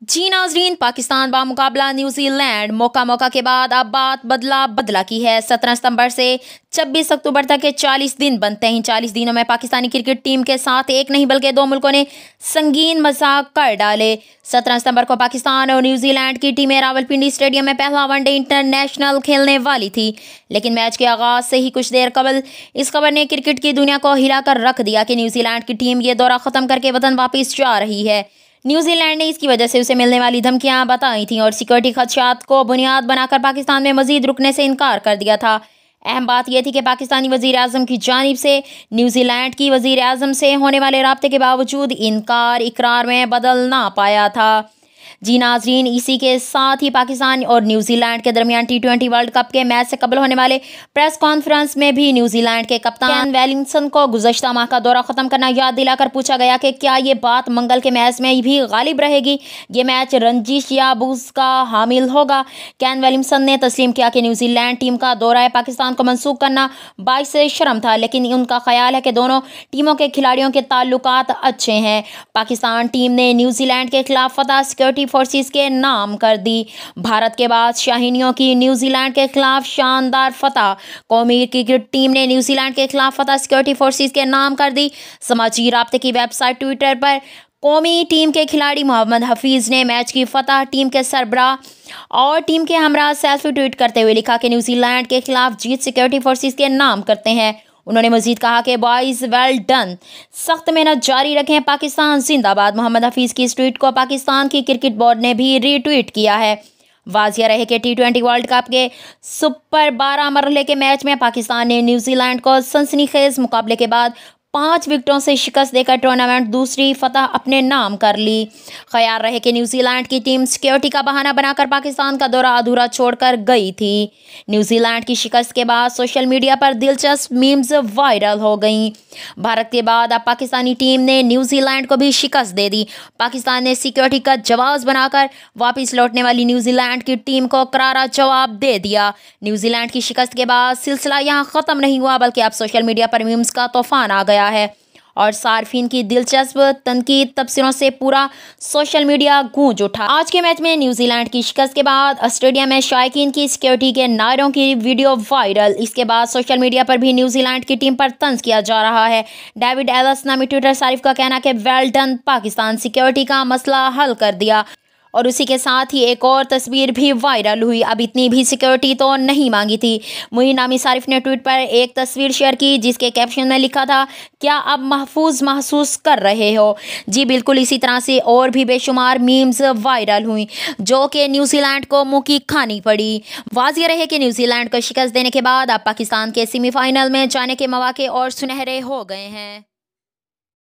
जी नाजरीन, पाकिस्तान बामुकाबला न्यूजीलैंड मौका के बाद अब बात बदला की है। 17 सितंबर से 26 अक्टूबर तक के 40 दिन बनते हैं। 40 दिनों में पाकिस्तानी क्रिकेट टीम के साथ एक नहीं बल्कि दो मुल्कों ने संगीन मजाक कर डाले। 17 सितंबर को पाकिस्तान और न्यूजीलैंड की टीमें रावलपिंडी स्टेडियम में पहला वनडे इंटरनेशनल खेलने वाली थी, लेकिन मैच के आगाज से ही कुछ देर कबल इस खबर ने क्रिकेट की दुनिया को हिलाकर रख दिया कि न्यूजीलैंड की टीम ये दौरा खत्म करके वतन वापस जा रही है। न्यूजीलैंड ने इसकी वजह से उसे मिलने वाली धमकियां बताई थीं और सिक्योरिटी खदशात को बुनियाद बनाकर पाकिस्तान में मजीद रुकने से इनकार कर दिया था। अहम बात यह थी कि पाकिस्तानी वजीर आजम की जानिब से न्यूजीलैंड की वजीर आजम से होने वाले राब्ते के बावजूद इनकार इकरार में बदल ना पाया था। जी नाजरीन, इसी के साथ ही पाकिस्तान और न्यूजीलैंड के दरमियान T20 वर्ल्ड कप के मैच से कबल होने वाले प्रेस कॉन्फ्रेंस में भी न्यूजीलैंड के कप्तान केन विलियमसन को गुज़श्ता माह का दौरा ख़त्म करना याद दिलाकर पूछा गया कि क्या ये बात मंगल के मैच में भी गालिब रहेगी, ये मैच रंजिश या बुग़्ज़ का हामिल होगा। केन विलियमसन ने तस्लीम किया कि न्यूजीलैंड टीम का दौरा पाकिस्तान को मनसूख करना बाइस शर्म था, लेकिन उनका ख्याल है कि दोनों टीमों के खिलाड़ियों के ताल्लुकात अच्छे हैं। पाकिस्तान टीम ने न्यूजीलैंड के खिलाफ फतह सिक्योरिटी फोर्सेस के नाम कर दी। भारत के बाद शाहीनियों की न्यूजीलैंड के खिलाफ शानदार फतह। कौमी क्रिकेट टीम ने न्यूजीलैंड के खिलाफ फतह सिक्योरिटी फोर्सेस के नाम कर दी। समाजी राब्ते की वेबसाइट ट्विटर पर कौमी टीम के खिलाड़ी मोहम्मद हफीज़ ने मैच की फतह टीम के सरबराह और टीम के हमरा सेल्फी ट्वीट करते हुए लिखा कि न्यूजीलैंड के खिलाफ जीत सिक्योरिटी फोर्सेस के नाम करते हैं। उन्होंने मजीद कहा कि बॉयज़ वेल डन, सख्त मेहनत जारी रखें, पाकिस्तान जिंदाबाद। मोहम्मद हफीज़ की इस ट्वीट को पाकिस्तान की क्रिकेट बोर्ड ने भी रीट्वीट किया है। वाजिया रहे कि T20 वर्ल्ड कप के सुपर 12 मरहले के मैच में पाकिस्तान ने न्यूजीलैंड को सनसनीखेज मुकाबले के बाद 5 विकेटों से शिकस्त देकर टूर्नामेंट दूसरी फतह अपने नाम कर ली। ख्याल रहे कि न्यूजीलैंड की टीम सिक्योरिटी का बहाना बनाकर पाकिस्तान का दौरा अधूरा छोड़कर गई थी। न्यूजीलैंड की शिकस्त के बाद सोशल मीडिया पर दिलचस्प मीम्स वायरल हो गईं। भारत के बाद अब पाकिस्तानी टीम ने न्यूजीलैंड को भी शिकस्त दे दी। पाकिस्तान ने सिक्योरिटी का जवाब बनाकर वापस लौटने वाली न्यूजीलैंड की टीम को करारा जवाब दे दिया। न्यूजीलैंड की शिकस्त के बाद सिलसिला यहाँ ख़त्म नहीं हुआ, बल्कि अब सोशल मीडिया पर मीम्स का तूफान आ गया है और सार्फिन की दिलचस्प तनकीद तबसरों से पूरा सोशल मीडिया गूंज उठा। आज के मैच में न्यूजीलैंड की शिकस्त के बाद ऑस्ट्रेलिया में शायकीन की सिक्योरिटी के नायरों की वीडियो वायरल। इसके बाद सोशल मीडिया पर भी न्यूजीलैंड की टीम पर तंज किया जा रहा है। डेविड एलिस नामी ट्विटर सारिफ का कहना कि वेल डन, पाकिस्तान सिक्योरिटी का मसला हल कर दिया। और उसी के साथ ही एक और तस्वीर भी वायरल हुई। अब इतनी भी सिक्योरिटी तो नहीं मांगी थी। मुई नामी सारिफ ने ट्वीट पर एक तस्वीर शेयर की जिसके कैप्शन में लिखा था, क्या अब महफूज महसूस कर रहे हो? जी बिल्कुल, इसी तरह से और भी बेशुमार मीम्स वायरल हुई जो कि न्यूजीलैंड को मुंह की खानी पड़ी। वाज़िह रहे कि न्यूजीलैंड को शिकस्त देने के बाद अब पाकिस्तान के सेमीफाइनल में जाने के मौके और सुनहरे हो गए हैं।